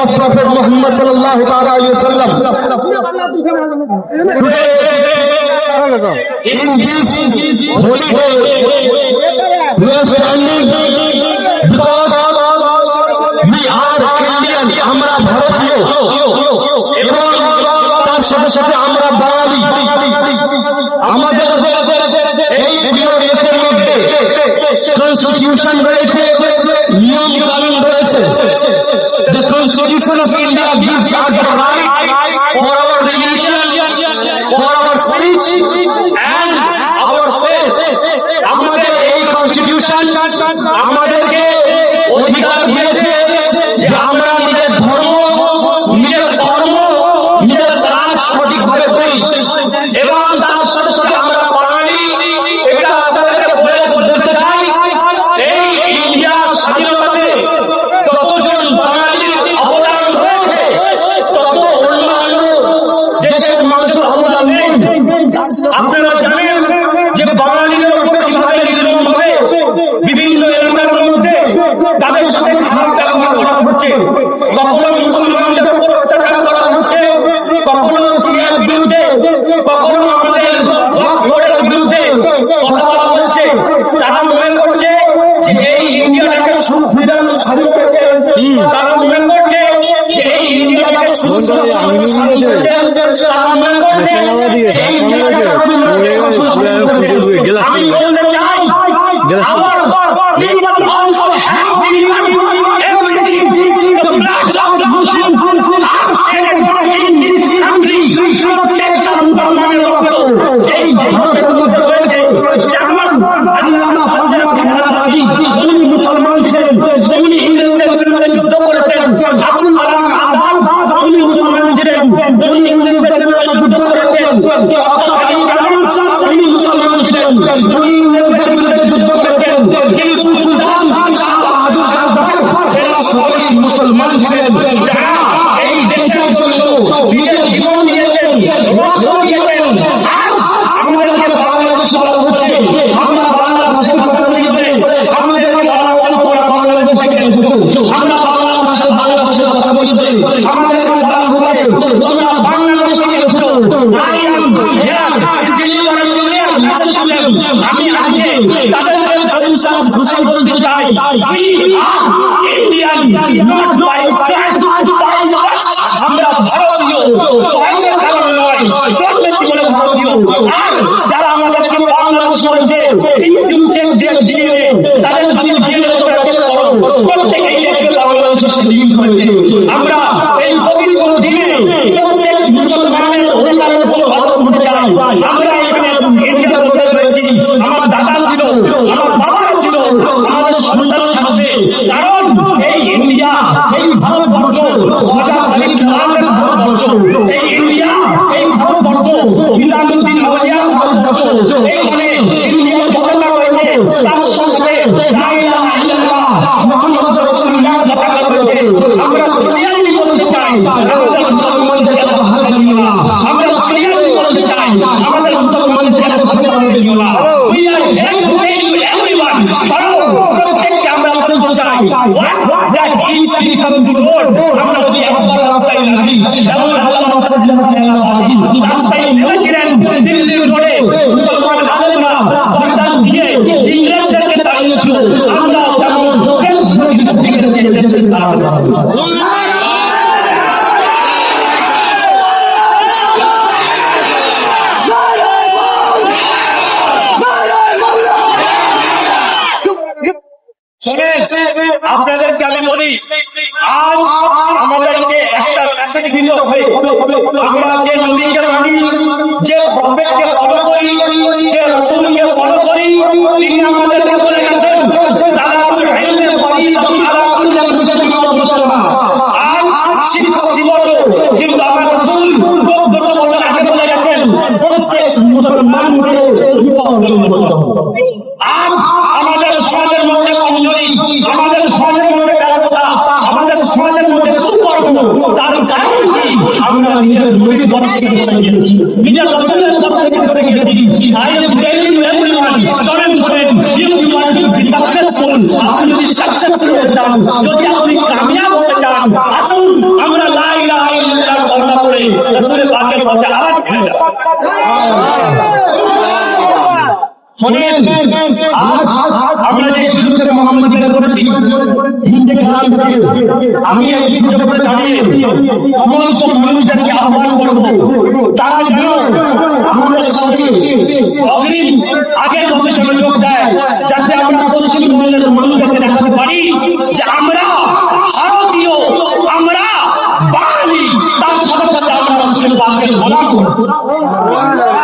of Prophet Muhammad sallallahu alaihi wasallam. Today, in this holy day, we are standing because we are Indian. আমরা ভারতীয় এবং তার সাথে সাথে আমরা বাঙালি। আমাদের এই দেশের মধ্যে কনস্টিটিউশন রয়েছে, নিয়ম কানুন রয়েছে। The Constitution of India gives us the right for our religion, for our speech and our faith. আমাদের এই কনস্টিটিউশন আমাদেরকে অধিকার দিয়েছে যে আমরা নিজের ধর্ম, নিজের কর্ম, নিজের কাজ সঠিকভাবে করি এবং তার সাথে সাথে আমরা বাঙালি। এটা আপনাদেরকে বলতে চাই, এই ইন্ডিয়া স্বাধীনতাতে যতজন বাঙালির অবদান রয়েছে তত অন্যান্য দেশের মানুষের অবদান নেই। আপনারা জানেন যে বাঙালিদের উপর কিভাবে নির্মম হয়েছে বিভিন্ন এলাকার মধ্যে তাদের সাথে খারাপ ব্যবহার করা হচ্ছে। কখনো মুসলমানদের উপর অত্যাচার করা হচ্ছে, কখনো সিরিয়ার বিরুদ্ধে, কখনো আমাদের ভোটের বিরুদ্ধে কথা বলা হচ্ছে। তারা মনে করছে যে এই ইন্ডিয়াটাকে সংবিধান স্বাধীন করেছে, তারা মনে করছে যে এই ইন্ডিয়াটাকে সংবিধান স্বাধীন করেছে, তারা মনে করছে এই ইন্ডিয়াটাকে আমি বলতে চাই our people also have everything the black Muslims in this country protect এই ভারতের মধ্যে রয়েছে যেমন আল্লামা ফজলে মেহরাবাদী, উনি মুসলমান ছিলেন, উনি ইংরেজদের বিরুদ্ধে যুদ্ধ করেছেন। আবুল কালাম আজাদ, উনি মুসলমান ছিলেন, উনি ইংরেজদের বিরুদ্ধে যুদ্ধ করেছেন। উনি মুসলমান ছিলেন, উনি ইংরেজদের বিরুদ্ধে যুদ্ধ করেছেন। কিন্তু সুলতান শাহ বাহাদুর এরা সকলেই মুসলমান ছিলেন, যারা এই দেশের জন্য নিজের জীবন দিয়েছেন, রক্ত দিয়েছেন। আমাদেরকে বাংলাদেশে বলা হচ্ছে আমরা বাংলা ভাষার কথা বলতে, আমাদেরকে বাংলাদেশ থেকে আমরা বাংলা ভাষার কথা বলতে, আমাদেরকে বলা হবে তোমরা বাংলাদেশে এসেছো। আমি আজকে তাদের ঘোষণা বলতে চাই, আমরা ভারতীয়, আর যারা আমাদেরকে বাংলাদেশ করেছে তাদের আমরা এই পবিত্র দিনে প্রত্যেক মুসলমানের অধিকারের উপর ভারত হতে চাই। আমরা এখানে ইন্ডিয়ার মধ্যে রয়েছি, আমার দাদা ছিল, আমার বাবা ছিল, আমাদের সন্তান থাকবে। কারণ এই ইন্ডিয়া, এই ভারতবর্ষ ভারতবর্ষ, এই ইন্ডিয়া, এই ভারতবর্ষ নিজামুদ্দিন আউলিয়ার ভারতবর্ষ। এইখানে ইন্ডিয়ার পতাকা রয়েছে, তার সঙ্গে লা ইলাহা ইল্লাল্লাহ মুহাম্মদ রাসূলুল্লাহ পতাকা রয়েছে। আমরা ক্লিয়ারলি বলতে চাই আমাদের মুসলমানদের ভাগ দিও না, আমরা ক্লিয়ারলি বলতে চাই আমাদের মুসলমানদের ভাগ দিও না। We are here to tell you everyone, প্রত্যেককে আমরা বলতে চাই that if we come to Lord, আমরা যদি একবার রাস্তায় লাগি, যেমন আল্লামা ফজলে মেহরাবাদী রাস্তায় নেমেছিলেন দিল্লির রোডে, মুসলমান আলেমরা বরদান দিয়ে ইংরেজদেরকে তাড়িয়েছিল। আমরা যেমন আপনাদেরকে আমি বলি, আজ আমাদেরকে একটা মেসেজ দিতে হবে। আমরা যে নবীকে মানি, যে প্রফেটকে ফলো করি, যে রাসূলকে ফলো করি, তিনি আমাদেরকে বলে গেছেন তালাবুল ইলমি ফরিদাতুন আলা কুল্লি মুসলিমিন ওয়া মুসলিমা। আজ শিক্ষক দিবস, কিন্তু আমার রাসূল 1400 বছর আগে বলে গেছেন প্রত্যেক মুসলমানকে শিক্ষা অর্জন করতে হবে। আজ আমাদের সমাজের মধ্যে কমজোরি, আমাদের সমাজের মধ্যে ব্যর্থতা, আমাদের সমাজের মধ্যে দুর্কর্ম, তার কারণ কি? আমরা নিজের নবীর কথা থেকে সরে গেছি, নিজের রাসূলের কথা থেকে সরে গেছি। I am telling you everyone, শোনেন, if you want to be successful, আপনি যদি সাকসেসফুল হতে চান, যদি আপনি কামিয়াব হতে চান, আসুন রাসূলের পাকের পথে আওয়াজ করে শোনেন আজ আমরা যে দুরূদ মুহাম্মদিয়া করেছি হিন্দে কালাম থেকে আমি এই সুযোগ করে দাঁড়িয়ে সমস্ত মানুষদেরকে আহ্বান করব তারা যেন আমাদের সাথে অগ্রিম আগের বছর যেন যোগ দেয় যাতে আমরা পশ্চিমবঙ্গের মানুষদেরকে দেখাতে পারি যে আমরা ভারতীয় আমরা বাঙালি তার সাথে সাথে আমরা রাসূলের পাকের গোলাম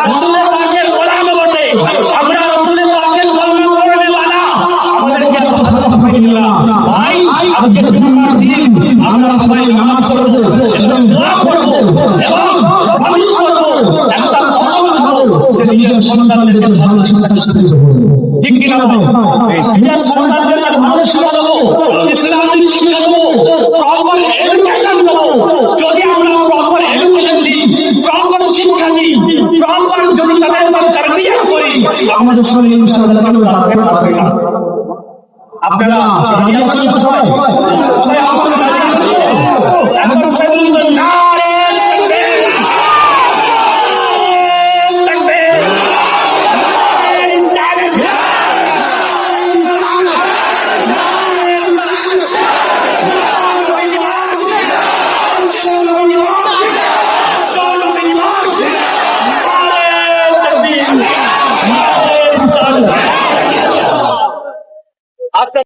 রাসূলের পাকের গোলাম বটে আমরা রাসূলের পাকের গোলাম করনেওয়ালা আমাদেরকে তো ভালো করে নিলা ভাই আজকে জুমার দিন আমরা সবাই নামাজ পড়ব এবং দোয়া করব এবং আমি করব একটা কসম খাবো যে নিজের সন্তানদেরকে ভালো শিক্ষা দেব ঠিক কি না নিজের সন্তানদেরকে ভালো শিক্ষা দেব ইসলামিক শিক্ষা দেব প্রপার এডুকেশন দেব যদি আমরা প্রপার এডুকেশন দিই প্রপার শিক্ষা দিই প্রপার যদি তাদের তারবিয়ত করি আমাদের শরীর ইনশাআল্লাহ কোনো রাখতে পারবে না আপনারা রাজি আছেন সবাই সবাই আপনারা